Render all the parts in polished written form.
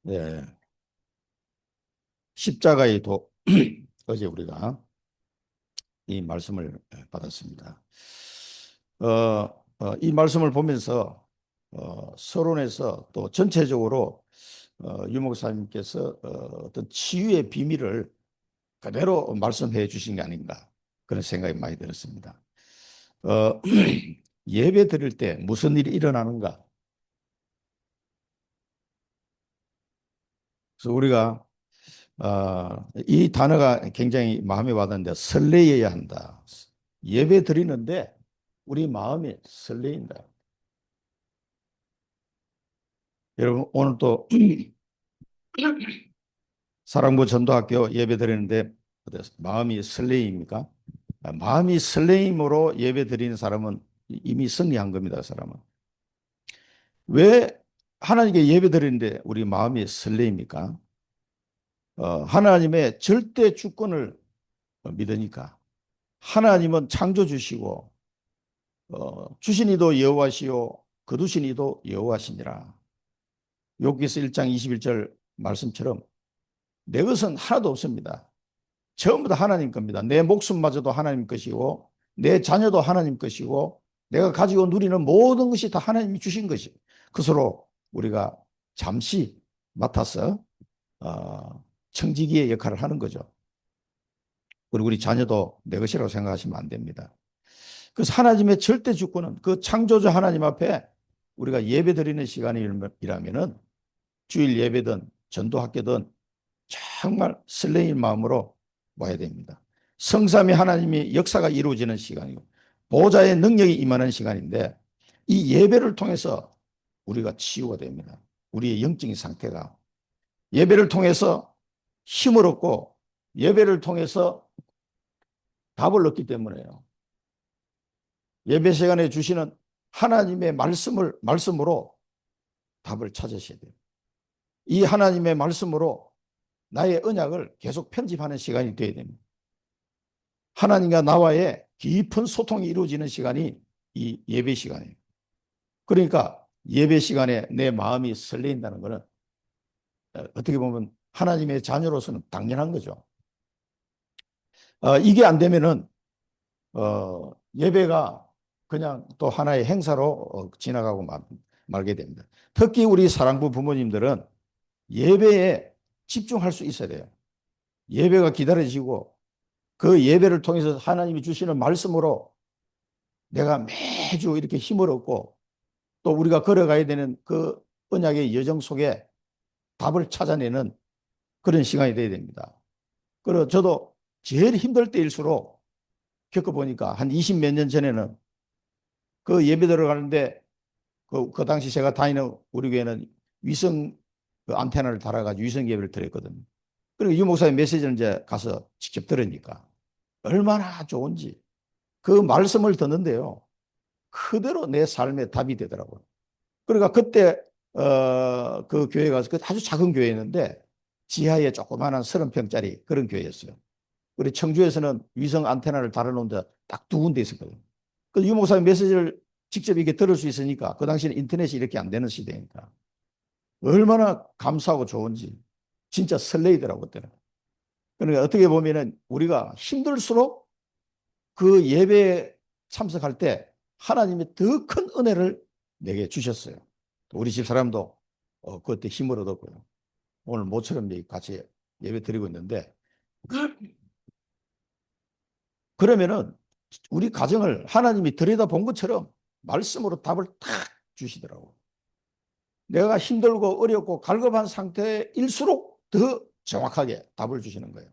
예, 십자가의 도 어제 우리가 이 말씀을 받았습니다. 이 말씀을 보면서 서론에서 또 전체적으로 유 목사님께서 어떤 치유의 비밀을 그대로 말씀해 주신 게 아닌가 그런 생각이 많이 들었습니다. 어, 예배 드릴 때 무슨 일이 일어나는가? 그래서 우리가 이 단어가 굉장히 마음에 와닿는데 설레어야 한다. 예배 드리는데 우리 마음이 설레인다. 여러분 오늘 또 사랑부 전도학교 예배 드리는데 마음이 설레입니까? 마음이 설레임으로 예배 드리는 사람은 이미 승리한 겁니다. 그 사람은. 왜 하나님께 예배 드리는데 우리 마음이 설레입니까? 하나님의 절대 주권을 믿으니까. 하나님은 창조주시고 주신 이도 여호와시요 거두신 이도 여호와시니라. 욥기서 1장 21절 말씀처럼 내 것은 하나도 없습니다. 전부 다 하나님 겁니다. 내 목숨마저도 하나님 것이고 내 자녀도 하나님 것이고 내가 가지고 누리는 모든 것이 다 하나님이 주신 것이. 그것으로 우리가 잠시 맡아서 청지기의 역할을 하는 거죠. 그리고 우리 자녀도 내 것이라고 생각하시면 안 됩니다. 그래서 하나님의 절대 주권은 그 창조주 하나님 앞에 우리가 예배 드리는 시간이라면은 주일 예배든 전도학교든 정말 설레인 마음으로 와야 됩니다. 성삼위 하나님이 역사가 이루어지는 시간이고 보좌의 능력이 임하는 시간인데 이 예배를 통해서 우리가 치유가 됩니다. 우리의 영적인 상태가 예배를 통해서 힘을 얻고 예배를 통해서 답을 얻기 때문에요. 예배 시간에 주시는 하나님의 말씀으로 답을 찾으셔야 돼요. 이 하나님의 말씀으로 나의 언약을 계속 편집하는 시간이 되어야 됩니다. 하나님과 나와의 깊은 소통이 이루어지는 시간이 이 예배 시간이에요. 그러니까 예배 시간에 내 마음이 설레인다는 것은 어떻게 보면 하나님의 자녀로서는 당연한 거죠. 이게 안 되면은 예배가 그냥 또 하나의 행사로 지나가고 말게 됩니다. 특히 우리 사랑부 부모님들은 예배에 집중할 수 있어야 돼요. 예배가 기다려지고 그 예배를 통해서 하나님이 주시는 말씀으로 내가 매주 이렇게 힘을 얻고 또 우리가 걸어가야 되는 그 언약의 여정 속에 답을 찾아내는 그런 시간이 되어야 됩니다. 그리고 저도 제일 힘들 때일수록 겪어보니까 한 20 몇 년 전에는 그 예배 들어가는데 그 당시 제가 다니는 우리 교회는 위성 그 안테나를 달아가지고 위성 예배를 드렸거든요. 그리고 유 목사의 메시지를 이제 가서 직접 들으니까 얼마나 좋은지 그 말씀을 듣는데요. 그대로 내 삶에 답이 되더라고요. 그러니까 그때 그 교회 가서 그 아주 작은 교회였는데 지하에 조그마한 30평짜리 그런 교회였어요. 우리 청주에서는 위성 안테나를 달아놓은 데 딱 두 군데 있었거든요. 그 유목사님 메시지를 직접 이렇게 들을 수 있으니까 그 당시에는 인터넷이 이렇게 안 되는 시대니까 얼마나 감사하고 좋은지 진짜 설레이더라고 그때는. 그러니까 어떻게 보면은 우리가 힘들수록 그 예배에 참석할 때 하나님이 더 큰 은혜를 내게 주셨어요. 우리 집 사람도 그때 힘을 얻었고요. 오늘 모처럼 같이 예배 드리고 있는데 그러면은 우리 가정을 하나님이 들여다본 것처럼 말씀으로 답을 탁 주시더라고. 내가 힘들고 어렵고 갈급한 상태일수록 더 정확하게 답을 주시는 거예요.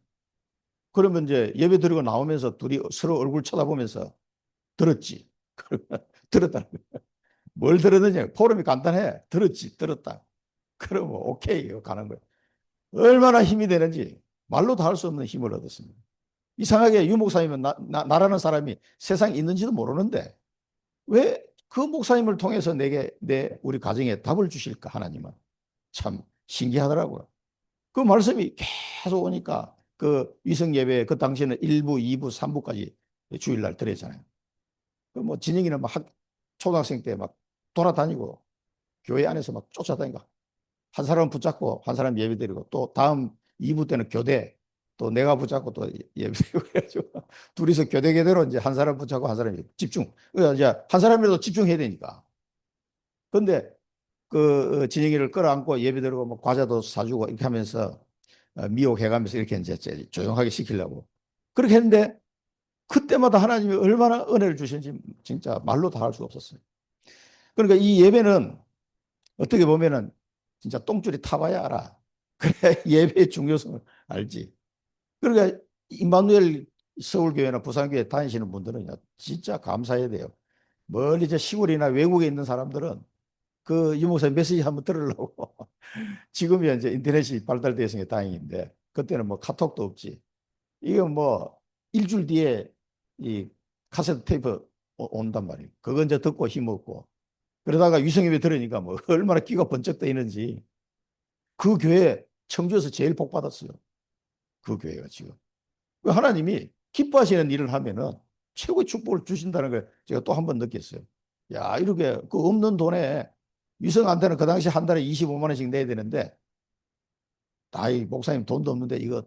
그러면 이제 예배 드리고 나오면서 둘이 서로 얼굴 쳐다보면서 들었지. 들었다는 거예요. 뭘 들었느냐? 포럼이 간단해. 들었지, 들었다. 그러면 오케이 가는 거예요. 얼마나 힘이 되는지 말로 다 할 수 없는 힘을 얻었습니다. 이상하게 유 목사님은 나라는 사람이 세상에 있는지도 모르는데 왜 그 목사님을 통해서 내게 우리 가정에 답을 주실까 하나님은 참 신기하더라고요. 그 말씀이 계속 오니까 그 위성 예배 그 당시에는 1부, 2부, 3부까지 주일날 드렸잖아요. 그 뭐 진영이는 막 초등학생 때 막 돌아다니고 교회 안에서 막 쫓아다니고 한 사람 붙잡고 한 사람 예배 드리고 또 다음 2부 때는 교대 또 내가 붙잡고 또 예배 드리고 해가지고 둘이서 교대교대로 이제 한 사람 붙잡고 한 사람이 집중. 그러니까 이제 한 사람이라도 집중해야 되니까. 근데 그 진영이를 끌어안고 예배 드리고 뭐 과자도 사주고 이렇게 하면서 미혹해가면서 이렇게 이제 조용하게 시키려고 그렇게 했는데 그때마다 하나님이 얼마나 은혜를 주시는지 진짜 말로 다 할 수가 없었어요. 그러니까 이 예배는 어떻게 보면은 진짜 똥줄이 타봐야 알아. 그래 예배의 중요성을 알지. 그러니까 임마누엘 서울교회나 부산교회 다니시는 분들은 진짜 감사해야 돼요. 멀리 저 시골이나 외국에 있는 사람들은 그 유목사님 메시지 한번 들으려고 지금이야 이제 인터넷이 발달되어 있으니 다행인데 그때는 뭐 카톡도 없지. 이거 뭐 일주일 뒤에 이 카세트 테이프 온단 말이에요. 그거 이제 듣고 힘없고 그러다가 위성예배 들으니까 뭐 얼마나 귀가 번쩍 뜨이는지 그 교회 청주에서 제일 복 받았어요. 그 교회가 지금. 그 하나님이 기뻐하시는 일을 하면은 최고의 축복을 주신다는 걸 제가 또 한 번 느꼈어요. 야, 이렇게 그 없는 돈에 위성한테는 그 당시 한 달에 25만 원씩 내야 되는데 아이 목사님 돈도 없는데 이거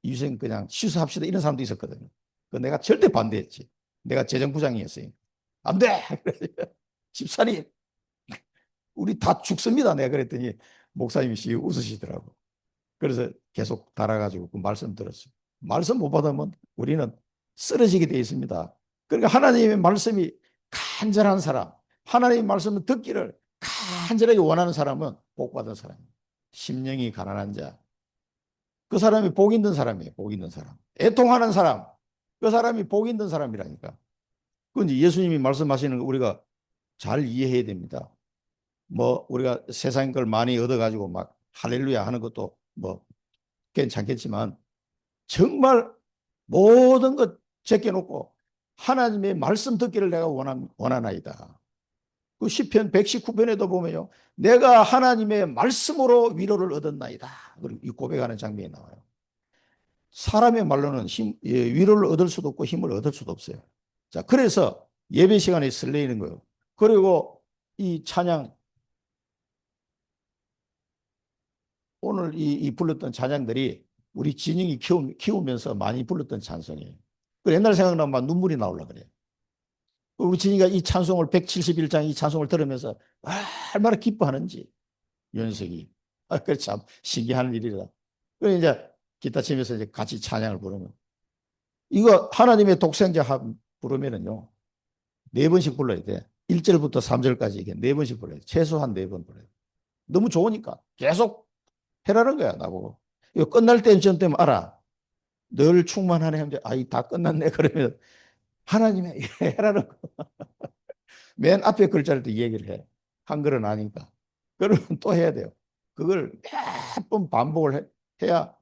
위성 그냥 취소합시다 이런 사람도 있었거든요. 그 내가 절대 반대했지. 내가 재정부장이었어요. 안 돼! 집사님 우리 다 죽습니다. 내가 그랬더니 목사님이 웃으시더라고. 그래서 계속 달아가지고 그 말씀 들었어요. 말씀 못 받으면 우리는 쓰러지게 되어 있습니다. 그러니까 하나님의 말씀이 간절한 사람, 하나님의 말씀을 듣기를 간절하게 원하는 사람은 복 받은 사람이에요. 심령이 가난한 자. 그 사람이 복 있는 사람이에요. 복 있는 사람. 애통하는 사람. 그 사람이 복 있는 사람이라니까. 그건 예수님이 말씀하시는 거 우리가 잘 이해해야 됩니다. 뭐 우리가 세상 걸 많이 얻어가지고 막 할렐루야 하는 것도 뭐 괜찮겠지만 정말 모든 것 제껴놓고 하나님의 말씀 듣기를 내가 원하나이다. 그 시편 119편에도 보면요. 내가 하나님의 말씀으로 위로를 얻었나이다. 그리고 이 고백하는 장면이 나와요. 사람의 말로는 위로를 얻을 수도 없고 힘을 얻을 수도 없어요. 자, 그래서 예배 시간에 설레이는 거예요. 그리고 이 찬양 오늘 이 불렀던 찬양들이 우리 진영이 키우면서 많이 불렀던 찬송이에요. 그 옛날 생각나면 눈물이 나오려 그래요. 우리 진이가 이 찬송을 171장 이 찬송을 들으면서 얼마나 기뻐하는지 연석이 그참 신기한 일이라. 그래 이제 기타 치면서 이제 같이 찬양을 부르면 이거 하나님의 독생자 부르면은요 4번씩 불러야 돼. 1절부터 3절까지 이게 4번씩 불러야 돼. 최소한 4번 불러야 돼. 너무 좋으니까 계속 해라는 거야 나보고. 이거 끝날 때쯤 되면 알아. 늘 충만하네 하면 아이 다 끝났네 그러면 하나님의 해라는 거. 맨 앞에 글자를 또 얘기를 해. 한글은 아니까. 그러면 또 해야 돼요. 그걸 몇 번 반복을 해야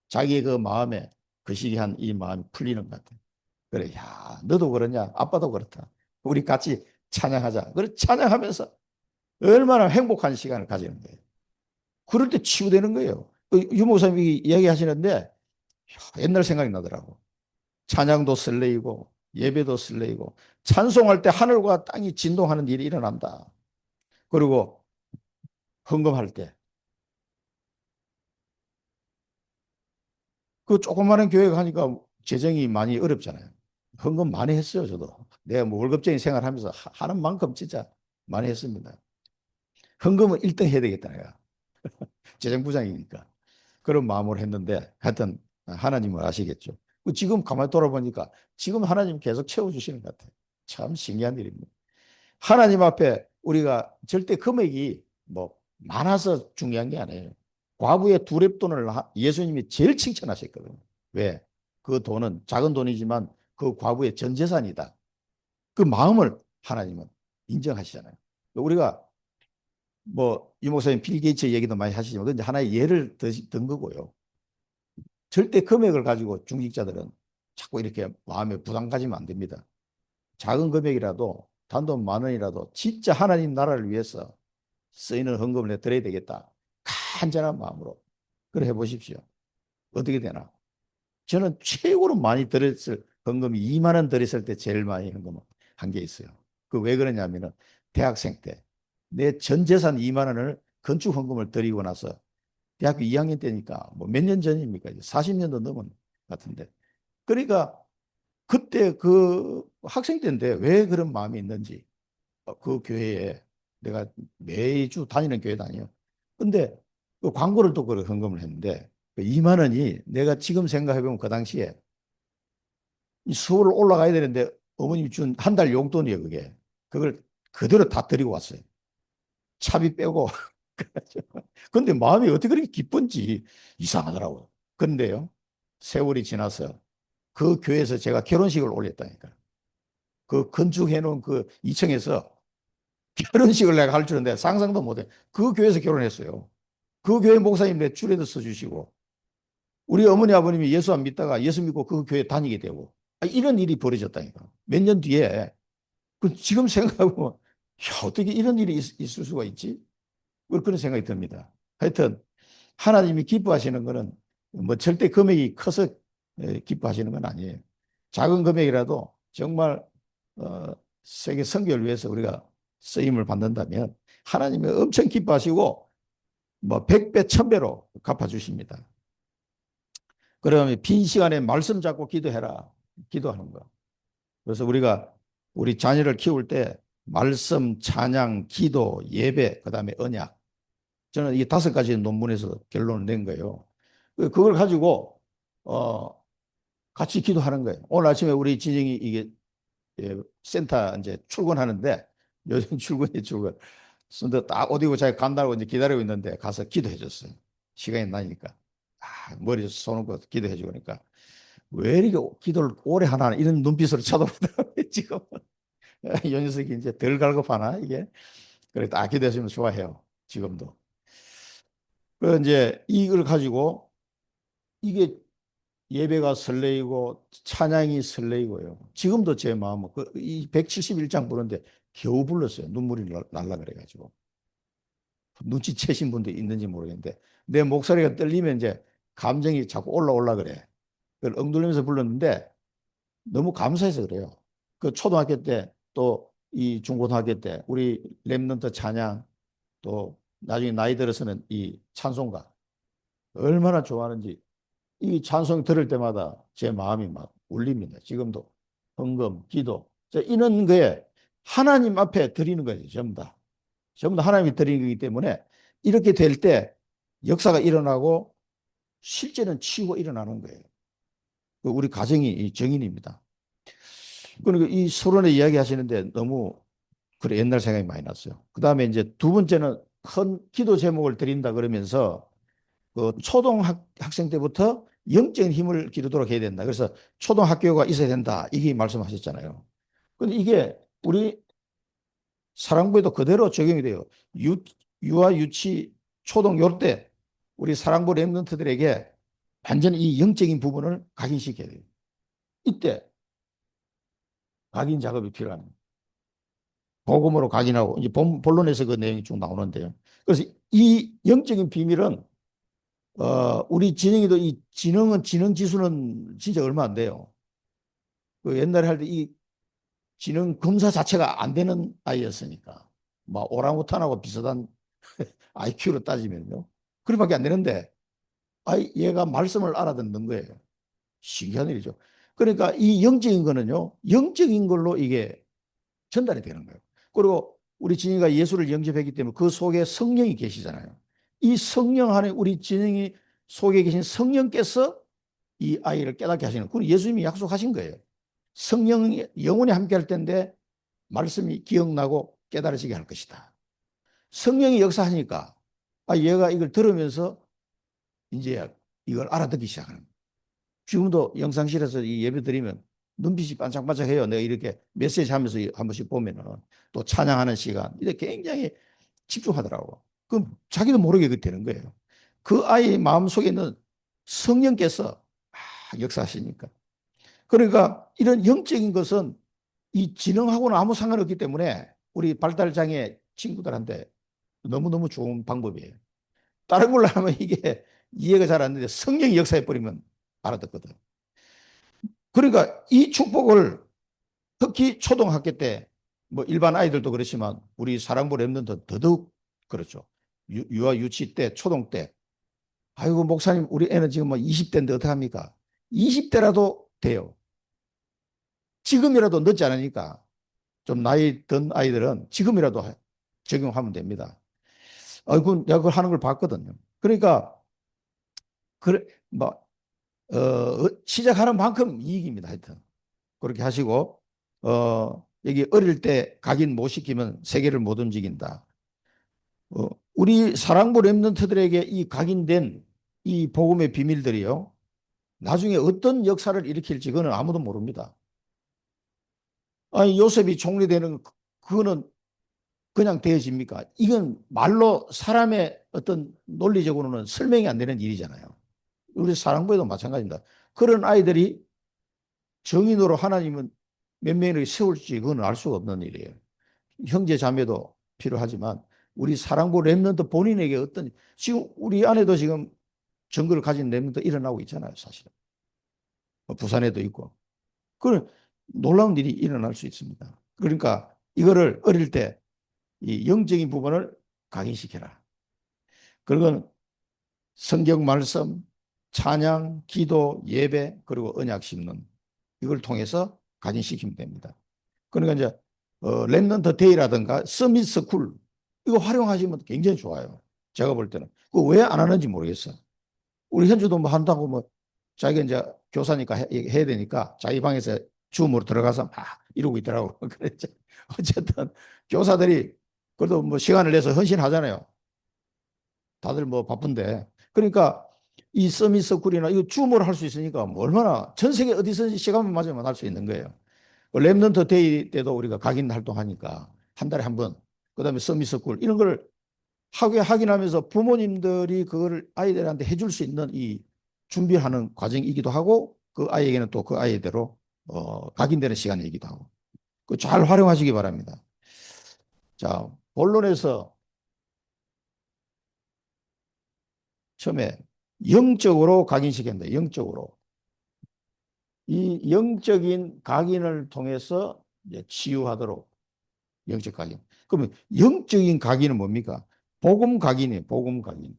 자기의 그 마음에 거시기한 이 마음이 풀리는 것 같아. 그래, 야, 너도 그러냐? 아빠도 그렇다. 우리 같이 찬양하자. 그래, 찬양하면서 얼마나 행복한 시간을 가지는 거예요. 그럴 때 치유되는 거예요. 유 목사님이 이야기하시는데 옛날 생각이 나더라고. 찬양도 설레이고 예배도 설레이고 찬송할 때 하늘과 땅이 진동하는 일이 일어난다. 그리고 헌금할 때 그 조그마한 교회가 하니까 재정이 많이 어렵잖아요. 헌금 많이 했어요, 저도. 내가 뭐 월급쟁이 생활하면서 하는 만큼 진짜 많이 했습니다. 헌금은 1등 해야 되겠다, 내가. 재정부장이니까. 그런 마음으로 했는데 하여튼 하나님을 아시겠죠. 지금 가만히 돌아보니까 지금 하나님 계속 채워주시는 것 같아요. 참 신기한 일입니다. 하나님 앞에 우리가 절대 금액이 뭐 많아서 중요한 게 아니에요. 과부의 두 렙돈을 예수님이 제일 칭찬하셨거든요. 왜? 그 돈은 작은 돈이지만 그 과부의 전 재산이다. 그 마음을 하나님은 인정하시잖아요. 우리가 뭐 유목사님 빌 게이츠 얘기도 많이 하시지만 근데 하나의 예를 든 거고요. 절대 금액을 가지고 중직자들은 자꾸 이렇게 마음에 부담 가지면 안 됩니다. 작은 금액이라도 단돈 10,000원이라도 진짜 하나님 나라를 위해서 쓰이는 헌금을 내드려야 되겠다. 간절한 마음으로 그래 해보십시오. 어떻게 되나? 저는 최고로 많이 들었을 헌금이 2만 원 들었을 때 제일 많이 헌금 한 게 있어요. 그 왜 그러냐면은 대학생 때 내 전 재산 2만 원을 건축 헌금을 드리고 나서 대학교 2학년 때니까 뭐 몇 년 전입니까? 이제 40년도 넘은 것 같은데. 그러니까 그때 그 학생 때인데 왜 그런 마음이 있는지 그 교회에 내가 매주 다니는 교회 다녀요. 근데 그 광고를 또 그 헌금을 했는데 그 2만 원이 내가 지금 생각해보면 그 당시에 서울 올라가야 되는데 어머님이 준 한 달 용돈이에요, 그게. 그걸 그대로 다 드리고 왔어요. 차비 빼고. 근데 마음이 어떻게 그렇게 기쁜지 이상하더라고요. 근데요, 세월이 지나서 그 교회에서 제가 결혼식을 올렸다니까. 그 건축해 놓은 그 2층에서 결혼식을 내가 할 줄은 내가 상상도 못해. 그 교회에서 결혼했어요. 그 교회 목사님 내 줄에도 써주시고, 우리 어머니 아버님이 예수 안 믿다가 예수 믿고 그 교회 다니게 되고, 이런 일이 벌어졌다니까. 몇 년 뒤에 그 지금 생각하면 야, 어떻게 이런 일이 있을 수가 있지? 뭐 그런 생각이 듭니다. 하여튼 하나님이 기뻐하시는 것은 뭐 절대 금액이 커서 기뻐하시는 건 아니에요. 작은 금액이라도 정말 어, 세계 선교를 위해서 우리가 쓰임을 받는다면 하나님이 엄청 기뻐하시고 뭐 100배, 1000배로 갚아주십니다. 그러면 빈 시간에 말씀 잡고 기도해라. 기도하는 거. 그래서 우리가 우리 자녀를 키울 때 말씀, 찬양, 기도, 예배, 그다음에 언약. 저는 이 5가지 논문에서 결론을 낸 거예요. 그걸 가지고 어 같이 기도하는 거예요. 오늘 아침에 우리 진영이 이게 센터 이제 출근하는데 요즘 출근이 출근. 근데 딱 어디고 자기 간다고 이제 기다리고 있는데 가서 기도해 줬어요. 시간이 나니까. 머리에 손 얹고 기도해 주니까 왜 이렇게 기도를 오래 하나 이런 눈빛으로 쳐다보더라고요. 지금 요 녀석이 이제 덜 갈급하나 이게. 그래 딱 기도했으면 좋아해요. 지금도. 그 이제 이걸 가지고 이게 예배가 설레이고 찬양이 설레이고요. 지금도 제 마음은 이 171장 부르는데 겨우 불렀어요. 눈물이 날라 그래가지고. 눈치채신 분도 있는지 모르겠는데 내 목소리가 떨리면 이제 감정이 자꾸 올라올라 그래. 그걸 엉들리면서 불렀는데 너무 감사해서 그래요. 그 초등학교 때 또 이 중고등학교 때 우리 랩런트 찬양 또 나중에 나이 들어서는 이 찬송가 얼마나 좋아하는지 이 찬송 들을 때마다 제 마음이 막 울립니다. 지금도 헌금, 기도 이런 거에 하나님 앞에 드리는 거예요. 전부 다. 전부 다 하나님이 드리는 거기 때문에 이렇게 될 때 역사가 일어나고 실제는 치유가 일어나는 거예요. 그 우리 가정이 정인입니다. 그러니까 이 서론에 이야기 하시는데 너무 그래 옛날 생각이 많이 났어요. 그 다음에 이제 두 번째는 큰 기도 제목을 드린다 그러면서 그 초등학생 때부터 영적인 힘을 기르도록 해야 된다. 그래서 초등학교가 있어야 된다. 이게 말씀하셨잖아요. 근데 이게 우리 사랑부에도 그대로 적용이 돼요. 유아, 유치, 초등 요때 우리 사랑부 랩런트들에게 완전히 이 영적인 부분을 각인시켜야 돼요. 이때 각인 작업이 필요합니다. 복음으로 각인하고 이제 본론에서 그 내용이 쭉 나오는데요. 그래서 이 영적인 비밀은 우리 진영이도 이 지능 지수는 진짜 얼마 안 돼요. 그 옛날에 할 때 이 지능 검사 자체가 안 되는 아이였으니까 막 오랑우탄하고 비슷한 IQ로 따지면요. 그렇게밖에 안 되는데 얘가 말씀을 알아듣는 거예요. 신기한 일이죠. 그러니까 이 영적인 거는요. 영적인 걸로 이게 전달이 되는 거예요. 그리고 우리 진이가 예수를 영접했기 때문에 그 속에 성령이 계시잖아요. 이 성령 안에 우리 진영이 속에 계신 성령께서 이 아이를 깨닫게 하시는, 그건 예수님이 약속하신 거예요. 성령이 영원히 함께 할 텐데 말씀이 기억나고 깨달아지게 할 것이다. 성령이 역사하니까 얘가 이걸 들으면서 이제 이걸 알아듣기 시작하는 거예요. 지금도 영상실에서 이 예배 드리면 눈빛이 반짝반짝해요. 내가 이렇게 메시지 하면서 한 번씩 보면은 또 찬양하는 시간 이렇게 굉장히 집중하더라고. 그럼 자기도 모르게 그렇게 되는 거예요. 그 아이의 마음속에 있는 성령께서 역사하시니까. 그러니까 이런 영적인 것은 이 지능하고는 아무 상관없기 때문에 우리 발달장애 친구들한테 너무너무 좋은 방법이에요. 다른 걸로 하면 이게 이해가 잘 안 되는데 성령이 역사해버리면 알아듣거든. 그러니까 이 축복을 특히 초등학교 때 뭐 일반 아이들도 그렇지만 우리 사랑부 랩런트 더더욱 그렇죠. 유아 유치 때, 초등 때. 아이고, 목사님, 우리 애는 지금 뭐 20대인데 어떡합니까? 20대라도 돼요. 지금이라도 늦지 않으니까 좀 나이 든 아이들은 지금이라도 적용하면 됩니다. 아이고, 내가 그걸 하는 걸 봤거든요. 그러니까, 그래, 뭐, 시작하는 만큼 이익입니다. 하여튼. 그렇게 하시고, 여기 어릴 때 각인 못 시키면 세계를 못 움직인다. 우리 사랑부 랩런트들에게 이 각인된 이 복음의 비밀들이요. 나중에 어떤 역사를 일으킬지 그거는 아무도 모릅니다. 아니, 요셉이 총리 되는 그거는 그냥 되어집니까? 이건 말로 사람의 어떤 논리적으로는 설명이 안 되는 일이잖아요. 우리 사랑부에도 마찬가지입니다. 그런 아이들이 정인으로 하나님은 몇 명을 세울지 그건 알 수가 없는 일이에요. 형제 자매도 필요하지만 우리 사랑부 랩런트 본인에게 어떤 지금 우리 안에도 지금 정글을 가진 랩런트 일어나고 있잖아요, 사실은. 부산에도 있고. 그런 놀라운 일이 일어날 수 있습니다. 그러니까 이거를 어릴 때 이 영적인 부분을 각인시켜라. 그건 성경 말씀, 찬양, 기도, 예배, 그리고 언약 심는 이걸 통해서 각인시키면 됩니다. 그러니까 이제 랩넌트 데이라든가 서밋 스쿨 이거 활용하시면 굉장히 좋아요. 제가 볼 때는 그 왜 안 하는지 모르겠어. 우리 현주도 뭐 한다고 뭐 자기가 이제 교사니까 해야 되니까 자기 방에서 줌으로 들어가서 막 이러고 있더라고. 그랬죠. 어쨌든 교사들이 그래도 뭐 시간을 내서 헌신하잖아요. 다들 뭐 바쁜데. 그러니까 이 서밋 서쿨이나 이거 줌으로 할 수 있으니까 뭐 얼마나 전 세계 어디서든지 시간만 맞으면 할 수 있는 거예요. 랩넌트 데이 때도 우리가 각인 활동하니까 한 달에 한 번, 그다음에 서밋 서쿨 이런 걸 하긴 하면서 부모님들이 그걸 아이들한테 해줄 수 있는 이 준비하는 과정이기도 하고 그 아이에게는 또 그 아이대로 각인되는 시간이기도 하고 그 잘 활용하시기 바랍니다. 자, 본론에서 처음에 영적으로 각인시킨다. 영적으로. 이 영적인 각인을 통해서 이제 치유하도록 영적 각인. 그러면 영적인 각인은 뭡니까? 복음 각인이에요. 복음 각인.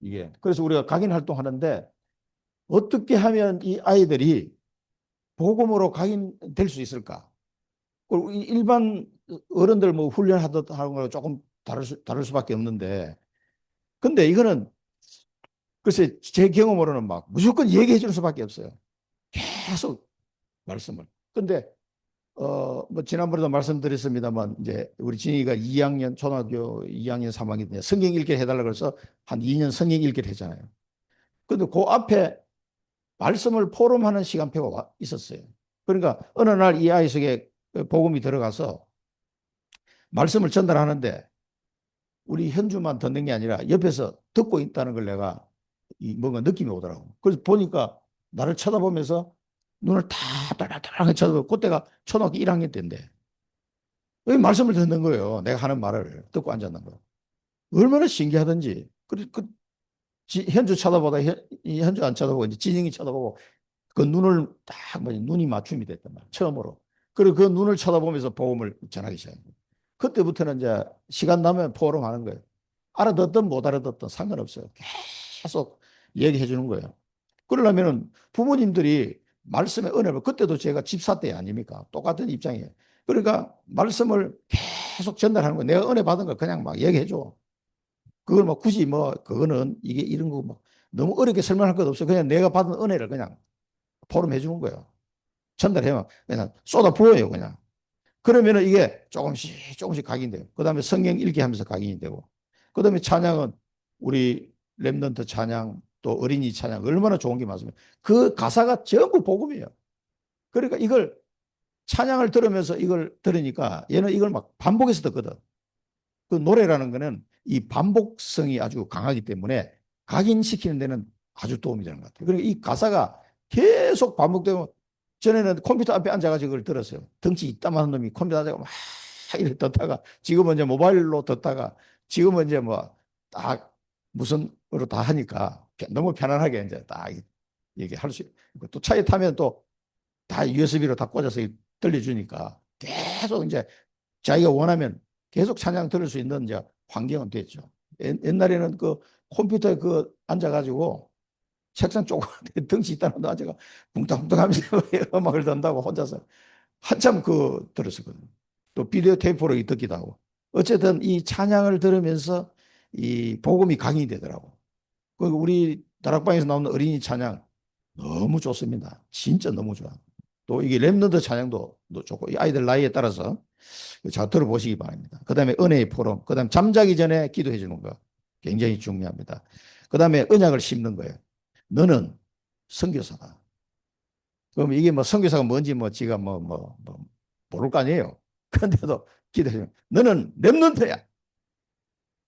이게. 그래서 우리가 각인 활동하는데 어떻게 하면 이 아이들이 복음으로 각인될 수 있을까? 그리고 일반 어른들 뭐 훈련하듯 하는 거 조금 다를 수밖에 없는데 근데 이거는 글쎄 제 경험으로는 막 무조건 얘기해 주는 수밖에 없어요. 계속 말씀을. 근데 뭐 지난번에도 말씀드렸습니다만 이제 우리 진이가 2학년 초등학교 2학년 3학년 때 성경 읽기를 해달라고 해서 한 2년 성경 읽기를 했잖아요. 근데 그 앞에 말씀을 포럼하는 시간표가 있었어요. 그러니까 어느 날 이 아이 속에 복음이 들어가서 말씀을 전달하는데 우리 현주만 듣는 게 아니라 옆에서 듣고 있다는 걸 내가 뭔가 느낌이 오더라고. 그래서 보니까 나를 쳐다보면서 눈을 다 따라따라 쳐다보고 그때가 초등학교 1학년 때인데 왜 말씀을 듣는 거예요. 내가 하는 말을 듣고 앉았는 거예요. 얼마나 신기하든지. 현주 쳐다보다 현주 안 쳐다보고 이제 진영이 쳐다보고 그 눈을 딱 눈이 맞춤이 됐단 말이에요. 처음으로. 그리고 그 눈을 쳐다보면서 복음을 전하기 시작한 거예요. 그때부터는 이제 시간 나면 포럼하는 거예요. 알아듣든 못 알아듣든 상관없어요. 계속 얘기해 주는 거예요. 그러려면은 부모님들이 말씀의 은혜를 그때도 제가 집사 때 아닙니까? 똑같은 입장이에요. 그러니까 말씀을 계속 전달하는 거예요. 내가 은혜 받은 걸 그냥 막 얘기해 줘. 그걸 막 굳이 뭐 그거는 이게 이런 거 뭐 너무 어렵게 설명할 것 없어. 그냥 내가 받은 은혜를 그냥 포럼해 주는 거예요. 전달해요. 그냥 쏟아 부어요, 그냥. 그러면은 이게 조금씩 조금씩 각인돼요. 그 다음에 성경 읽기 하면서 각인이 되고. 그 다음에 찬양은 우리 랩넌트 찬양 또 어린이 찬양 얼마나 좋은 게 많습니까? 그 가사가 전부 복음이에요. 그러니까 이걸 찬양을 들으면서 이걸 들으니까 얘는 이걸 막 반복해서 듣거든. 그 노래라는 거는 이 반복성이 아주 강하기 때문에 각인시키는 데는 아주 도움이 되는 것 같아요. 그러니까 이 가사가 계속 반복되면 전에는 컴퓨터 앞에 앉아가지고 그걸 들었어요. 덩치 이따만한 놈이 컴퓨터 앉아가 막 이렇게 듣다가 지금은 이제 모바일로 듣다가 지금은 이제 뭐 딱 무선으로 다 하니까 너무 편안하게 이제 딱 얘기할 수 있고 또 차에 타면 또 다 USB로 다 꽂아서 들려주니까 계속 이제 자기가 원하면 계속 찬양 들을 수 있는 이제 환경은 됐죠. 옛날에는 그 컴퓨터에 그 앉아가지고 책상 조그만데 덩치 있다는 데 앉아가 붕땅붕땅 하면서 음악을 듣는다고 혼자서 한참 그 들었었거든요. 또 비디오 테이프로 듣기도 하고. 어쨌든 이 찬양을 들으면서 이 복음이 각인이 되더라고. 그 우리 다락방에서 나오는 어린이 찬양 너무 좋습니다. 진짜 너무 좋아. 또 이게 랩런트 찬양도 좋고 이 아이들 나이에 따라서 잘 들어보시기 바랍니다. 그 다음에 은혜의 포럼, 그 다음에 잠자기 전에 기도해 주는 거 굉장히 중요합니다. 그 다음에 언약을 심는 거예요. 너는 선교사다. 그럼 이게 뭐 선교사가 뭔지 뭐 지가 뭐 모를 거 아니에요. 그런데도 기도해 주는 너는 랩런트야.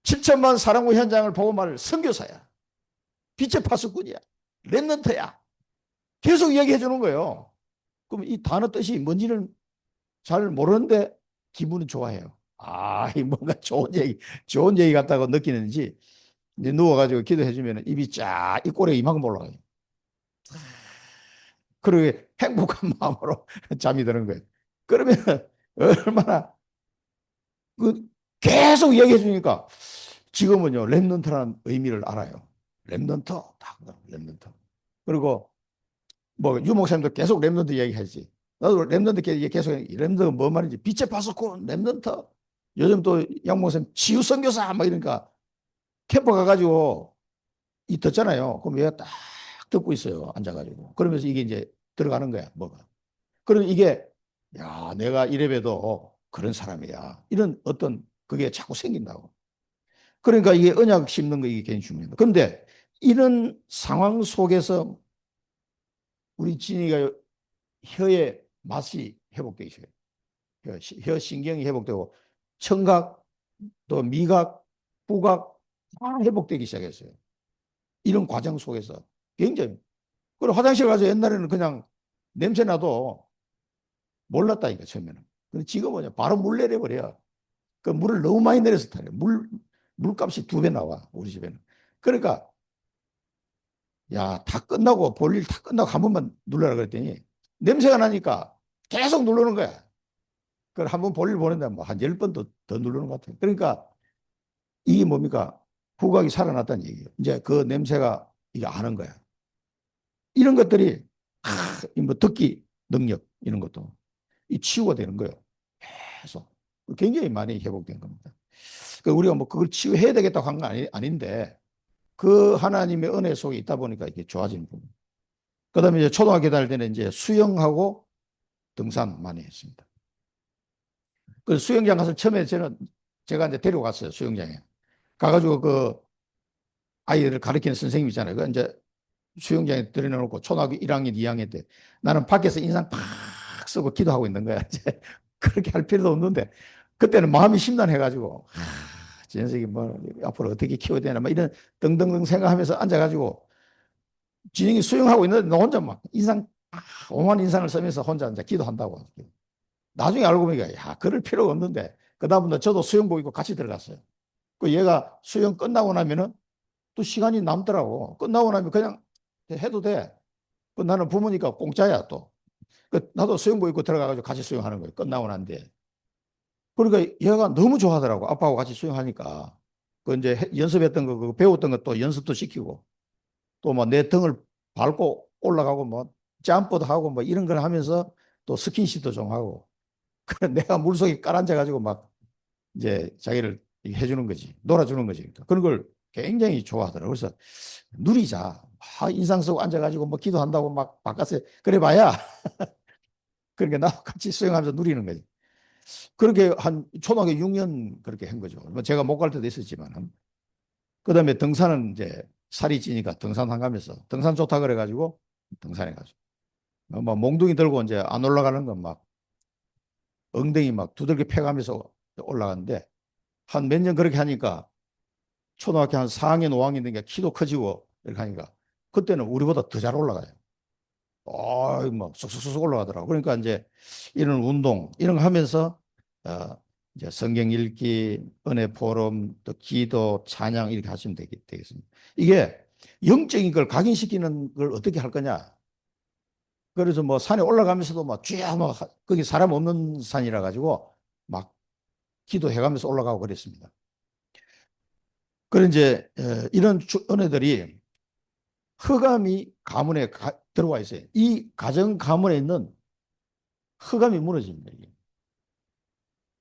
7천만 사랑과 현장을 보고 말 선교사야. 빛의 파수꾼이야. 랩런트야. 계속 이야기해 주는 거예요. 그럼 이 단어 뜻이 뭔지는 잘 모르는데 기분은 좋아해요. 아, 이 뭔가 좋은 얘기 같다고 느끼는지 이제 누워가지고 기도해 주면 입이 쫙, 이 꼴에 이만큼 올라가요. 그리고 행복한 마음으로 잠이 드는 거예요. 그러면 얼마나 그 계속 얘기해 주니까 지금은요, 랩넌트라는 의미를 알아요. 랩넌트, 딱, 랩넌트. 그리고 뭐 유목사님도 계속 랩넌트 얘기하지. 나도 랩넌트 계속 랩넌트가 뭔 말인지 빛의 파수꾼 랩넌트. 요즘 또 양목사님 치유 선교사 막 이러니까 캠프 가가지고 이 듣잖아요. 그럼 얘가 딱 듣고 있어요. 앉아가지고. 그러면서 이게 이제 들어가는 거야. 뭐가. 그럼 이게 야 내가 이래봬도 그런 사람이야. 이런 어떤 그게 자꾸 생긴다고. 그러니까 이게 언약 심는 거 이게 굉장히 중요합니다. 그런데 이런 상황 속에서 우리 진이가 혀의 맛이 회복되기 시작해요. 혀 신경이 회복되고 청각 또 미각, 후각 다 회복되기 시작했어요. 이런 과정 속에서 굉장히 그리고 화장실 가서 옛날에는 그냥 냄새 나도 몰랐다니까 처음에는. 근데 지금은 바로 물 내려버려. 그 물을 너무 많이 내려서 타요. 물값이 2배 나와 우리 집에는. 그러니까 야 다 끝나고 볼일 다 끝나고 한 번만 눌러라 그랬더니 냄새가 나니까 계속 누르는 거야. 그걸 한 번 볼일 보낸다 뭐한 10번 더 누르는 것 같아요. 그러니까 이게 뭡니까? 후각이 살아났다는 얘기예요. 이제 그 냄새가 이게 아는 거야. 이런 것들이 뭐 듣기 능력 이런 것도 이 치유가 되는 거예요. 계속 굉장히 많이 회복된 겁니다. 그 우리가 뭐 그걸 치유해야 되겠다고 한 건 아닌데 그 하나님의 은혜 속에 있다 보니까 이게 좋아지는 부분. 그다음에 이제 초등학교 다닐 때는 이제 수영하고 등산 많이 했습니다. 그 수영장 가서 처음에 제가 이제 데려갔어요 수영장에 가가지고 그 아이들을 가르치는 선생님 있잖아요. 그 이제 수영장에 들여놓고 초등학교 1학년, 2학년 때 나는 밖에서 인상 팍 쓰고 기도하고 있는 거야. 이제 그렇게 할 필요도 없는데 그때는 마음이 심란해가지고 저 녀석이 뭐 앞으로 어떻게 키워야 되나 막 이런 등등등 생각하면서 앉아가지고 진영이 수영하고 있는데 나 혼자 막 오만 인상을 쓰면서 혼자 이제 기도한다고. 나중에 알고 보니까 야 그럴 필요가 없는데 그다음부터 저도 수영복 입고 같이 들어갔어요. 그 얘가 수영 끝나고 나면은 또 시간이 남더라고. 끝나고 나면 그냥 해도 돼. 그 나는 부모니까 공짜야 또. 그 나도 수영복 입고 들어가가지고 같이 수영하는 거예요. 끝나고 난데. 그러니까 얘가 너무 좋아하더라고. 아빠하고 같이 수영하니까. 그 이제 연습했던 거, 그 배웠던 것도 연습도 시키고 또 뭐 내 등을 밟고 올라가고 뭐 점프도 하고 뭐 이런 걸 하면서 또 스킨십도 좀 하고. 그래 내가 물속에 깔아앉아가지고 막 이제 자기를 해주는 거지. 놀아주는 거지. 그러니까 그런 걸 굉장히 좋아하더라고. 그래서 누리자. 인상 쓰고 앉아가지고 뭐 기도한다고 막 바깥에 그래 봐야 그러니까 나와 같이 수영하면서 누리는 거지. 그렇게 한 초등학교 6년 그렇게 한 거죠. 뭐 제가 못 갈 때도 있었지만. 그다음에 등산은 이제 살이 찌니까 등산 한 가면서 등산 좋다 그래가지고 등산해 가지고 뭐 몽둥이 들고 이제 안 올라가는 건 막 엉덩이 막 두들겨 패가면서 올라가는데 한 몇 년 그렇게 하니까 초등학교 한 4학년, 5학년 되니까 키도 커지고 이렇게 하니까 그때는 우리보다 더 잘 올라가요. 막 쑥쑥쑥 올라가더라고. 그러니까 이제 이런 운동 이런 거 하면서 어, 이제 성경 읽기, 은혜 포럼, 또 기도, 찬양 이렇게 하시면 되겠습니다. 이게 영적인 걸 각인시키는 걸 어떻게 할 거냐? 그래서 뭐 산에 올라가면서도 막 쥐야 막 거기 사람 없는 산이라 가지고 막 기도해가면서 올라가고 그랬습니다. 그런 이제 이런 은혜들이 흑암이 가문에 들어와 있어요. 이 가정 가문에 있는 흑암이 무너집니다. 이게.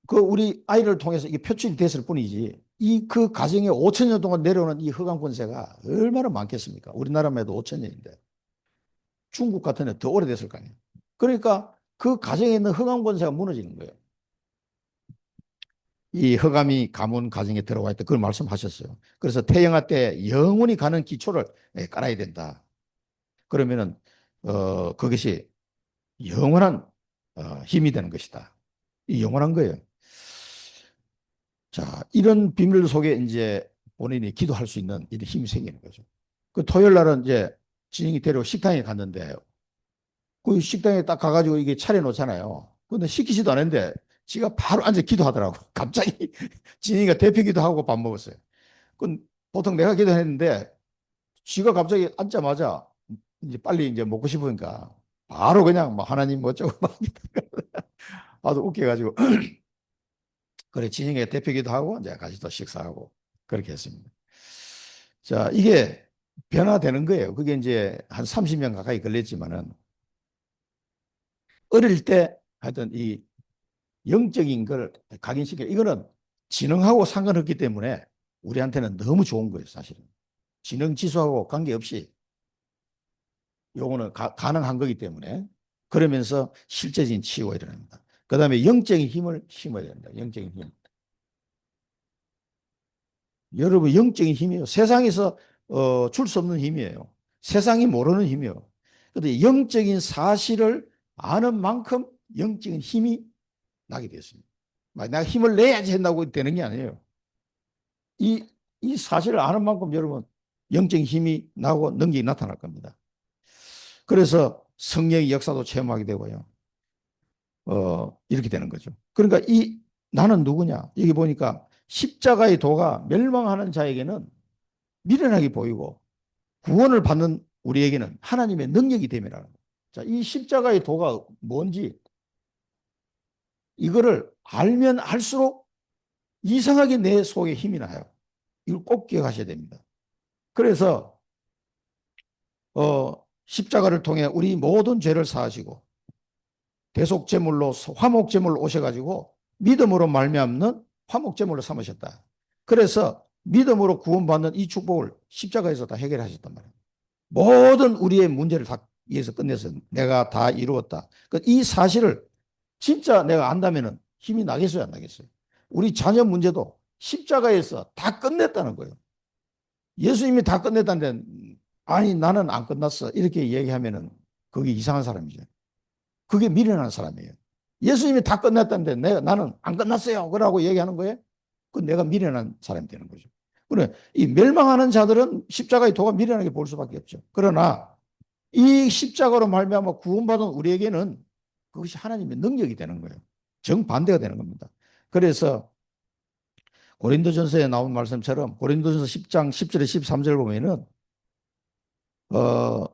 그 우리 아이를 통해서 이게 표출이 됐을 뿐이지 이 그 가정에 5천 년 동안 내려오는 이 흑암 권세가 얼마나 많겠습니까? 우리나라만 해도 5천 년인데 중국 같은 데 더 오래됐을 거 아니에요. 그러니까 그 가정에 있는 흑암 권세가 무너지는 거예요. 이 흑암이 가문 가정에 들어와 있다. 그걸 말씀하셨어요. 그래서 태영아 때 영원히 가는 기초를 깔아야 된다. 그러면은 그것이 영원한 힘이 되는 것이다. 이 영원한 거예요. 자, 이런 비밀 속에 이제 본인이 기도할 수 있는 이런 힘이 생기는 거죠. 그 토요일 날은 이제 진영이 데리고 식당에 갔는데 그 식당에 딱 가가지고 이게 차려놓잖아요. 근데 시키지도 않았는데 지가 바로 앉아 기도하더라고. 갑자기 진영이가 대표 기도하고 밥 먹었어요. 그 보통 내가 기도했는데 지가 갑자기 앉자마자 이제 빨리 이제 먹고 싶으니까 바로 그냥 뭐 하나님 뭐 어쩌고 막 아주 웃겨가지고 그래 진영이가 대표기도 하고 이제 같이 또 식사하고 그렇게 했습니다. 자, 이게 변화되는 거예요. 그게 이제 한 30년 가까이 걸렸지만은 어릴 때 하여튼 이 영적인 걸 각인시켜 이거는 지능하고 상관없기 때문에 우리한테는 너무 좋은 거예요, 사실은. 지능 지수하고 관계없이 요거는 가능한 거기 때문에 그러면서 실제적인 치유가 일어납니다. 그 다음에 영적인 힘을 심어야 된다. 영적인 힘. 여러분 영적인 힘이에요. 세상에서 줄 수 없는 힘이에요. 세상이 모르는 힘이에요. 그런데 영적인 사실을 아는 만큼 영적인 힘이 나게 되었습니다. 내가 힘을 내야지 한다고 되는 게 아니에요. 이 사실을 아는 만큼 여러분 영적인 힘이 나고 능력이 나타날 겁니다. 그래서 성령의 역사도 체험하게 되고요. 이렇게 되는 거죠. 그러니까 이 나는 누구냐? 여기 보니까 십자가의 도가 멸망하는 자에게는 미련하게 보이고 구원을 받는 우리에게는 하나님의 능력이 됨이라는 거예요. 자, 이 십자가의 도가 뭔지 이거를 알면 알수록 이상하게 내 속에 힘이 나요. 이걸 꼭 기억하셔야 됩니다. 그래서 십자가를 통해 우리 모든 죄를 사하시고 대속제물로 화목제물로 오셔가지고 믿음으로 말미암는 화목제물로 삼으셨다. 그래서 믿음으로 구원받는 이 축복을 십자가에서 다 해결하셨단 말이에요. 모든 우리의 문제를 다 위해서 끝내서 내가 다 이루었다. 이 사실을 진짜 내가 안다면 힘이 나겠어요, 안 나겠어요? 우리 자녀 문제도 십자가에서 다 끝냈다는 거예요. 예수님이 다 끝냈다는데 아니 나는 안 끝났어 이렇게 얘기하면은 그게 이상한 사람이죠. 그게 미련한 사람이에요. 예수님이 다 끝냈다는데 나는 안 끝났어요. 그러고 얘기하는 거예요. 그 내가 미련한 사람이 되는 거죠. 그래, 이 멸망하는 자들은 십자가의 도가 미련하게 볼 수밖에 없죠. 그러나 이 십자가로 말미암아 구원받은 우리에게는 그것이 하나님의 능력이 되는 거예요. 정반대가 되는 겁니다. 그래서 고린도전서에 나온 말씀처럼 고린도전서 10장 10절에 13절 보면은 어,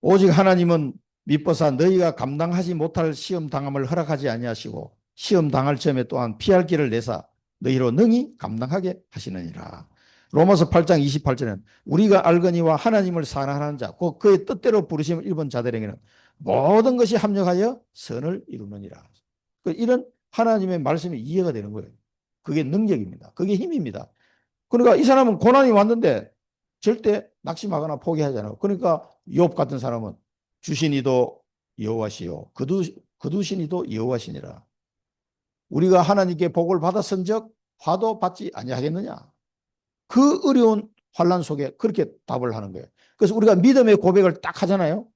오직 하나님은 미뻐사 너희가 감당하지 못할 시험 당함을 허락하지 아니하시고 시험 당할 점에 또한 피할 길을 내사 너희로 능히 감당하게 하시느니라. 로마서 8장 28절에는 우리가 알거니와 하나님을 사랑하는 자, 곧 그의 뜻대로 부르심을 입은 자들에게는 모든 것이 합력하여 선을 이루느니라. 이런 하나님의 말씀이 이해가 되는 거예요. 그게 능력입니다. 그게 힘입니다. 그러니까 이 사람은 고난이 왔는데 절대 낙심하거나 포기하지 않아요. 그러니까 욥 같은 사람은 주시니도 여호와시요 거두시니도 여호와시니라. 우리가 하나님께 복을 받았은즉 화도 받지 아니하겠느냐. 그 어려운 환난 속에 그렇게 답을 하는 거예요. 그래서 우리가 믿음의 고백을 딱 하잖아요.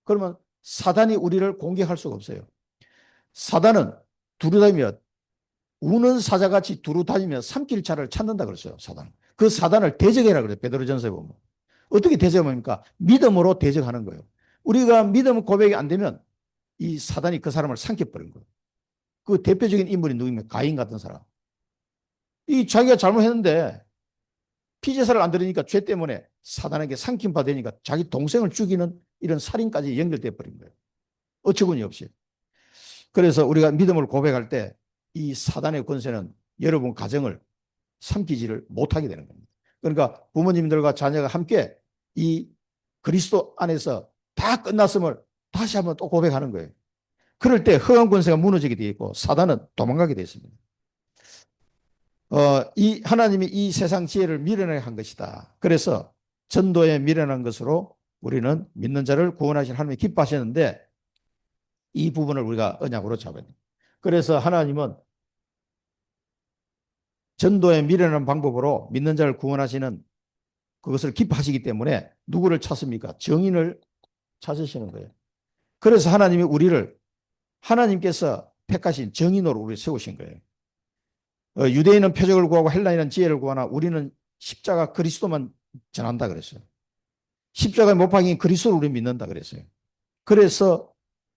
그러면 사단이 우리를 공격할 수가 없어요. 사단은 두루다니며 우는 사자같이 두루다니며 삼킬자를 찾는다 그랬어요. 사단. 그 사단을 대적해라 그래요. 베드로전서에 보면. 어떻게 대적합니까? 믿음으로 대적하는 거예요. 우리가 믿음 고백이 안 되면 이 사단이 그 사람을 삼켜버린 거예요. 그 대표적인 인물이 누구입니까? 가인 같은 사람. 이 자기가 잘못했는데 피제사를 안 들으니까 죄 때문에 사단에게 삼킴 받으니까 자기 동생을 죽이는 이런 살인까지 연결돼 버린 거예요. 어처구니 없이. 그래서 우리가 믿음을 고백할 때 이 사단의 권세는 여러분 가정을 삼키지를 못하게 되는 겁니다. 그러니까 부모님들과 자녀가 함께 이 그리스도 안에서 다 끝났음을 다시 한번 또 고백하는 거예요. 그럴 때 허감 권세가 무너지게 되어 있고 사단은 도망가게 되어 있습니다. 이 하나님이 이 세상 지혜를 미련하게 한 것이다. 그래서 전도에 미련한 것으로 우리는 믿는 자를 구원하신 하나님이 기뻐하셨는데 이 부분을 우리가 언약으로 잡아야 돼요. 그래서 하나님은 전도에 미련한 방법으로 믿는 자를 구원하시는 그것을 기뻐하시기 때문에 누구를 찾습니까? 정인을 찾으시는 거예요. 그래서 하나님이 우리를 하나님께서 택하신 정인으로 우리를 세우신 거예요. 유대인은 표적을 구하고 헬라인은 지혜를 구하나 우리는 십자가 그리스도만 전한다 그랬어요. 십자가에 못 박힌 그리스도를 우리 믿는다 그랬어요. 그래서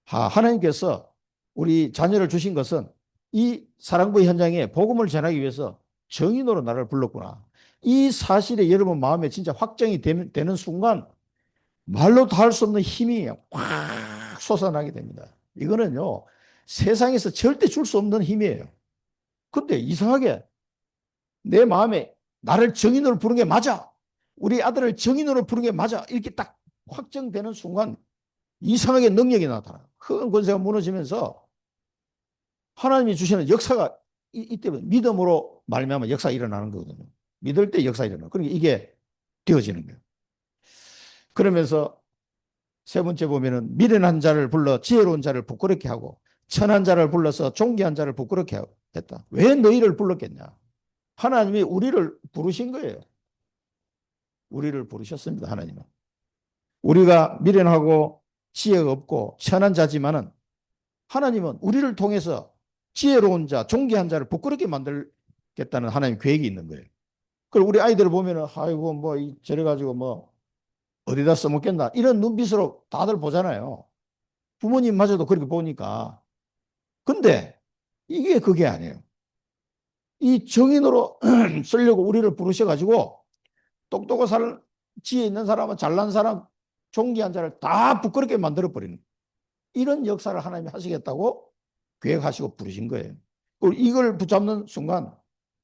하나님께서 우리 자녀를 주신 것은 이 사랑부 현장에 복음을 전하기 위해서 정인으로 나를 불렀구나. 이 사실에 여러분 마음에 진짜 확정이 되는 순간 말로 다 할 수 없는 힘이 확 솟아나게 됩니다. 이거는요, 세상에서 절대 줄 수 없는 힘이에요. 근데 이상하게 내 마음에 나를 정인으로 부른 게 맞아. 우리 아들을 정인으로 부른 게 맞아. 이렇게 딱 확정되는 순간 이상하게 능력이 나타나. 큰 권세가 무너지면서 하나님이 주시는 역사가 이때부터 믿음으로 말미암아 역사가 일어나는 거거든요. 믿을 때 역사가 일어나. 그러니까 이게 되어지는 거예요. 그러면서 세 번째 보면은 미련한 자를 불러 지혜로운 자를 부끄럽게 하고 천한 자를 불러서 존귀한 자를 부끄럽게 했다. 왜 너희를 불렀겠냐? 하나님이 우리를 부르신 거예요. 우리를 부르셨습니다. 하나님은. 우리가 미련하고 지혜가 없고 천한 자지만은 하나님은 우리를 통해서 지혜로운 자, 존귀한 자를 부끄럽게 만들겠다는 하나님 계획이 있는 거예요. 그리고 우리 아이들을 보면은 아이고 뭐 저래 가지고 뭐 어디다 써먹겠나 이런 눈빛으로 다들 보잖아요. 부모님마저도 그렇게 보니까. 근데 이게 그게 아니에요. 이 정인으로 쓰려고 우리를 부르셔가지고 똑똑한 사람, 지혜 있는 사람은 잘난 사람, 존귀한 자를 다 부끄럽게 만들어버리는 이런 역사를 하나님이 하시겠다고 계획하시고 부르신 거예요. 그리고 이걸 붙잡는 순간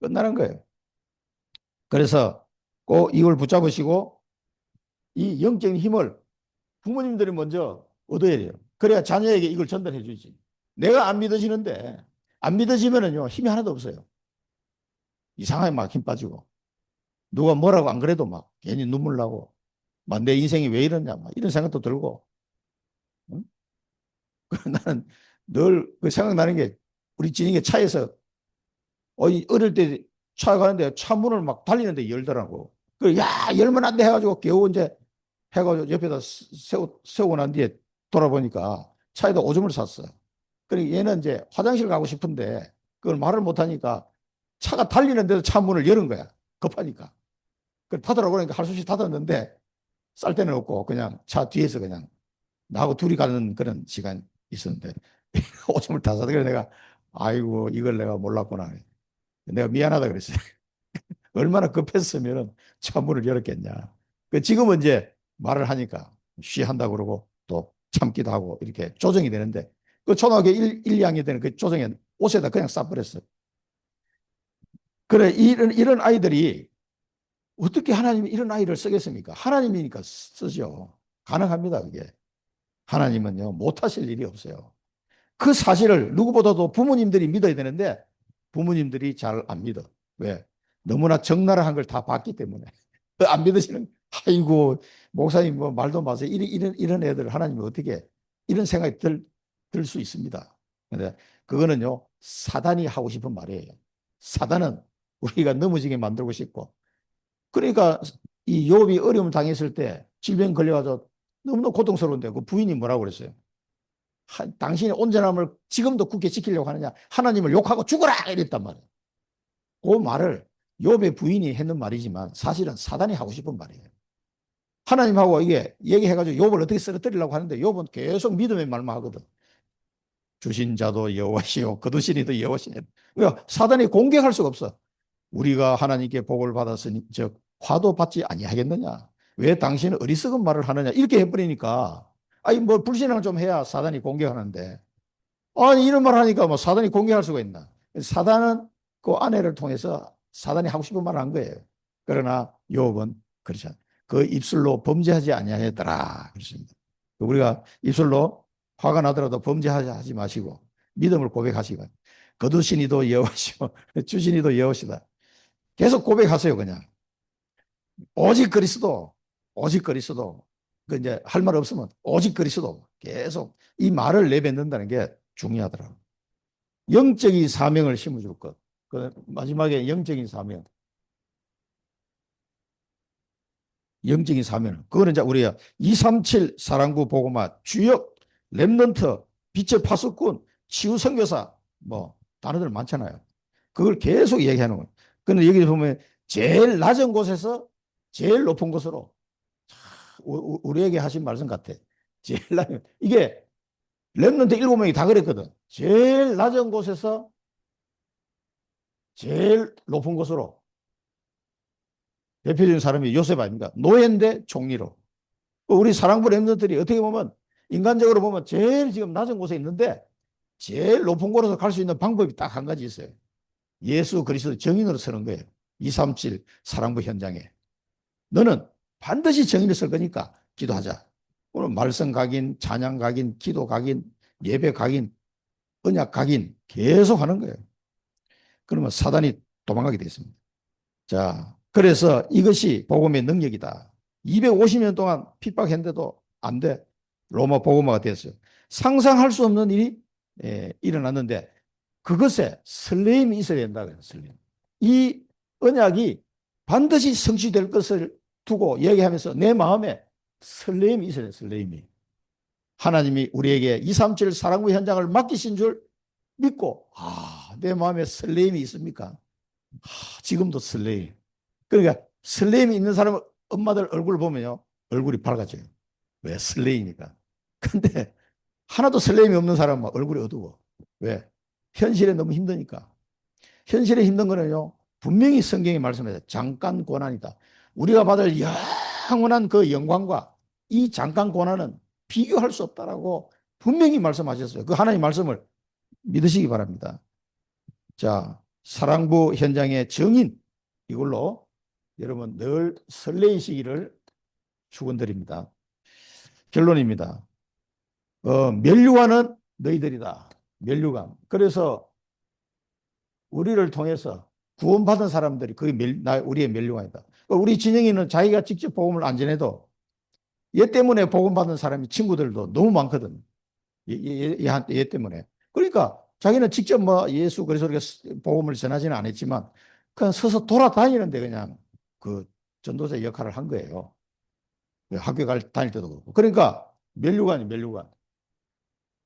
끝나는 거예요. 그래서 꼭 이걸 붙잡으시고 이 영적인 힘을 부모님들이 먼저 얻어야 돼요. 그래야 자녀에게 이걸 전달해 주지. 내가 안 믿어지는데 안 믿어지면은요 힘이 하나도 없어요. 이상하게 막 힘 빠지고 누가 뭐라고 안 그래도 막 괜히 눈물 나고 막 내 인생이 왜 이러냐 막 이런 생각도 들고 응? 나는 늘 그 생각나는 게 우리 진이게 차에서 어릴 때 차 가는데 차 문을 막 달리는데 열더라고. 그 야 열면 안 돼 해가지고 겨우 이제 해가지고 옆에다 세우고 난 뒤에 돌아보니까 차에다 오줌을 쌌어. 그러니까 얘는 이제 화장실 가고 싶은데 그걸 말을 못하니까 차가 달리는데도 차 문을 여는 거야. 급하니까. 그 닫으라고 그러니까 할 수 없이 닫았는데 쌀 데는 없고 그냥 차 뒤에서 그냥 나하고 둘이 가는 그런 시간 있었는데 오줌을 다 싸서 그래 내가 아이고 이걸 내가 몰랐구나. 내가 미안하다 그랬어요. 얼마나 급했으면 차 문을 열었겠냐. 그 지금은 이제 말을 하니까 쉬한다고 그러고 또 참기도 하고 이렇게 조정이 되는데 그 초등학교 1, 2학년 때는 그 조정에 옷에다 그냥 싸버렸어요. 그래 이런 아이들이 어떻게 하나님이 이런 아이를 쓰겠습니까? 하나님이니까 쓰죠. 가능합니다, 그게. 하나님은요, 못하실 일이 없어요. 그 사실을 누구보다도 부모님들이 믿어야 되는데 부모님들이 잘 안 믿어. 왜? 너무나 적나라한 걸 다 봤기 때문에. 안 믿으시는, 아이고, 목사님 뭐 말도 마세요. 이런 애들 하나님이 어떻게 이런 생각이 들 수 있습니다. 근데 그거는요, 사단이 하고 싶은 말이에요. 사단은 우리가 넘어지게 만들고 싶고 그러니까 이 욥이 어려움을 당했을 때 질병 걸려가지고 너무너무 고통스러운데 그 부인이 뭐라고 그랬어요? 당신의 온전함을 지금도 굳게 지키려고 하느냐? 하나님을 욕하고 죽어라! 이랬단 말이에요. 그 말을 욥의 부인이 했는 말이지만 사실은 사단이 하고 싶은 말이에요. 하나님하고 이게 얘기해가지고 욥을 어떻게 쓰러뜨리려고 하는데 욥은 계속 믿음의 말만 하거든. 주신 자도 여호와시요 거두신 이도 여호와시네. 그러니까 사단이 공격할 수가 없어. 우리가 하나님께 복을 받았으니 즉 화도 받지 아니하겠느냐? 왜 당신은 어리석은 말을 하느냐? 이렇게 해버리니까 아니 뭐 불신앙을 좀 해야 사단이 공격하는데 아니 이런 말 하니까 뭐 사단이 공격할 수가 있나? 사단은 그 아내를 통해서 사단이 하고 싶은 말을 한 거예요. 그러나 욥은 그렇지 않아요. 그 입술로 범죄하지 아니하였더라 그렇습니다. 우리가 입술로 화가 나더라도 범죄하지 마시고 믿음을 고백하시기 바랍니다. 거두신이도 여호와시오 주신이도 여호와시다. 계속 고백하세요. 그냥 오직 그리스도, 오직 그리스도. 그 이제 할 말 없으면 오직 그리스도 계속 이 말을 내뱉는다는 게 중요하더라고요. 영적인 사명을 심어줄 것. 그 마지막에 영적인 사명. 영적인 사명. 그거는 이제 우리가 237 사랑부 보고마 주역 렘넌트 빛의 파수꾼 치유 선교사 뭐 단어들 많잖아요. 그걸 계속 얘기하는 거예요. 그런데 여기 보면 제일 낮은 곳에서 제일 높은 곳으로 우리에게 하신 말씀 같아. 제일 낮은 이게 렘넌트 7명이 다 그랬거든. 제일 낮은 곳에서 제일 높은 곳으로. 대표적인 사람이 요셉 아닙니까? 노예인데 총리로. 우리 사랑부 렘넌트들이 어떻게 보면 인간적으로 보면 제일 지금 낮은 곳에 있는데 제일 높은 곳으로 갈 수 있는 방법이 딱 한 가지 있어요. 예수 그리스도 정인으로 서는 거예요. 237 사랑부 현장에. 너는 반드시 정인을 쓸 거니까 기도하자. 오늘 말씀 각인, 찬양 각인, 기도 각인, 예배 각인, 언약 각인 계속 하는 거예요. 그러면 사단이 도망가게 되어 있습니다. 자, 그래서 이것이 복음의 능력이다. 250년 동안 핍박했는데도 안 돼. 로마 복음화가 됐어요. 상상할 수 없는 일이 일어났는데 그것에 설렘이 있어야 된다. 설렘. 이 언약이 반드시 성취될 것을 두고 얘기하면서 내 마음에 설렘이 있어야 돼. 설렘이. 하나님이 우리에게 237 사랑부 현장을 맡기신 줄 믿고 내 마음에 설렘이 있습니까? 지금도 설렘. 그러니까 설렘이 있는 사람 엄마들 얼굴 보면요. 얼굴이 밝아져요. 왜? 설렘이니까. 근데 하나도 설렘이 없는 사람은 얼굴이 어두워. 왜? 현실에 너무 힘드니까. 현실에 힘든 거는요. 분명히 성경이 말씀해요. 잠깐 고난이다. 우리가 받을 영원한 그 영광과 이 잠깐 고난은 비교할 수 없다라고 분명히 말씀하셨어요. 그 하나님 말씀을 믿으시기 바랍니다. 자, 사랑부 현장의 정인 이걸로 여러분 늘 설레이시기를 축원드립니다. 결론입니다. 면류관은 너희들이다. 면류관. 그래서 우리를 통해서 구원받은 사람들이 그게 우리의 면류관이다. 우리 진영이는 자기가 직접 복음을 안 전해도 얘 때문에 복음받은 사람이 친구들도 너무 많거든. 얘 때문에. 그러니까 자기는 직접 뭐 예수 그리스도의 복음을 전하지는 않았지만 그냥 서서 돌아다니는데 그냥 그 전도자 역할을 한 거예요. 학교 다닐 때도 그렇고. 그러니까 면류관이 면류관.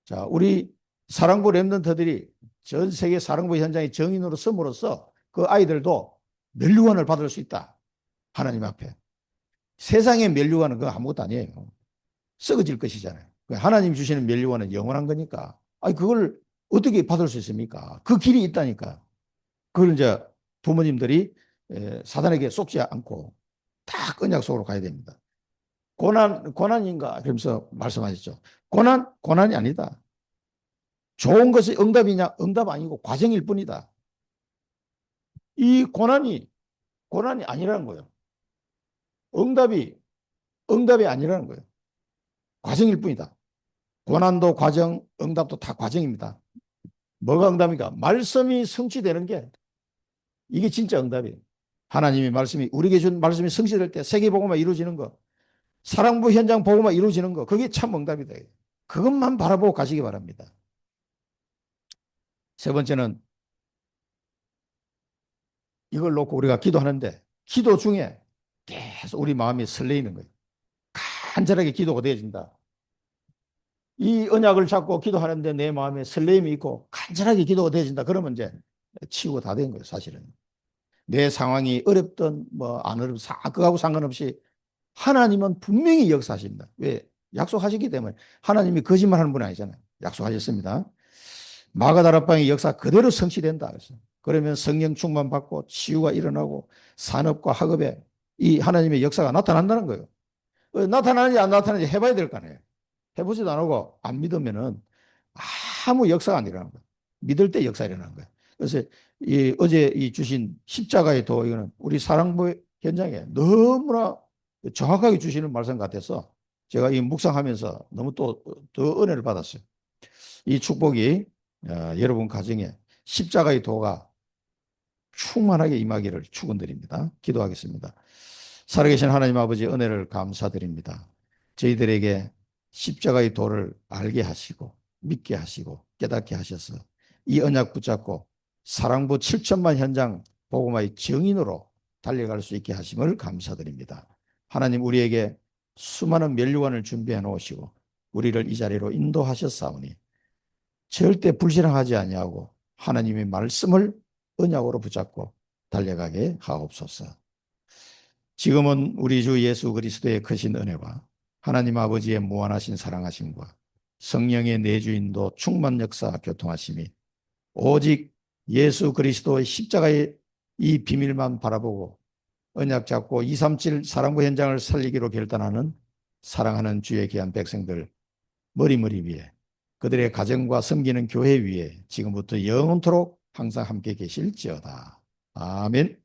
자, 우리 사랑부 렘넌트들이 전 세계 사랑부 현장의 정인으로 섬으로써 그 아이들도 면류관을 받을 수 있다. 하나님 앞에. 세상의 면류관은 그거 아무것도 아니에요. 썩어질 것이잖아요. 하나님 주시는 면류관은 영원한 거니까. 아니, 그걸 어떻게 받을 수 있습니까? 그 길이 있다니까. 그걸 이제 부모님들이 사단에게 속지 않고 딱 언약 속으로 가야 됩니다. 고난인가? 그러면서 말씀하셨죠. 고난이 아니다. 좋은 것이 응답이냐? 응답 아니고 과정일 뿐이다. 이 고난이 아니라는 거예요. 응답이 아니라는 거예요. 과정일 뿐이다. 고난도 과정, 응답도 다 과정입니다. 뭐가 응답입니까? 말씀이 성취되는 게 이게 진짜 응답이에요. 하나님의 말씀이 우리에게 준 말씀이 성취될 때 세계복음화 이루어지는 거, 사랑부 현장 복음화 이루어지는 거, 그게 참 응답이다. 그것만 바라보고 가시기 바랍니다. 세 번째는 이걸 놓고 우리가 기도하는데 기도 중에 계속 우리 마음이 설레이는 거예요. 간절하게 기도가 되어진다. 이 언약을 잡고 기도하는데 내 마음에 설렘이 있고 간절하게 기도가 되어진다. 그러면 이제 치유가 다 된 거예요, 사실은. 내 상황이 어렵든 뭐 안 어렵든 그거하고 상관없이 하나님은 분명히 역사하십니다. 왜? 약속하셨기 때문에. 하나님이 거짓말하는 분이 아니잖아요. 약속하셨습니다. 마가다락방의 역사 그대로 성취된다. 그래서 그러면 성령 충만 받고 치유가 일어나고 산업과 학업에 이 하나님의 역사가 나타난다는 거예요. 나타나는지 안 나타나는지 해봐야 될 거 아니에요. 해보지도 안 하고 안 믿으면은 아무 역사가 안 일어나는 거예요. 믿을 때 역사 일어나는 거예요. 그래서 어제 주신 십자가의 도, 이거는 우리 사랑부 현장에 너무나 정확하게 주시는 말씀 같아서 제가 이 묵상하면서 너무 또 더 은혜를 받았어요. 이 축복이 여러분 가정에 십자가의 도가 충만하게 임하기를 축원드립니다. 기도하겠습니다. 살아계신 하나님 아버지, 은혜를 감사드립니다. 저희들에게 십자가의 도를 알게 하시고 믿게 하시고 깨닫게 하셔서 이 언약 붙잡고 사랑부 7천만 현장 복음화의 증인으로 달려갈 수 있게 하심을 감사드립니다. 하나님, 우리에게 수많은 면류관을 준비해 놓으시고 우리를 이 자리로 인도하셨사오니 절대 불신앙하지 아니하고 하나님의 말씀을 언약으로 붙잡고 달려가게 하옵소서. 지금은 우리 주 예수 그리스도의 크신 은혜와 하나님 아버지의 무한하신 사랑하심과 성령의 내주인도 충만 역사 교통하심이 오직 예수 그리스도의 십자가의 이 비밀만 바라보고 언약 잡고 237 사랑부 현장을 살리기로 결단하는 사랑하는 주의 귀한 백성들 머리머리 위에, 그들의 가정과 섬기는 교회 위에 지금부터 영원토록 항상 함께 계실지어다. 아멘.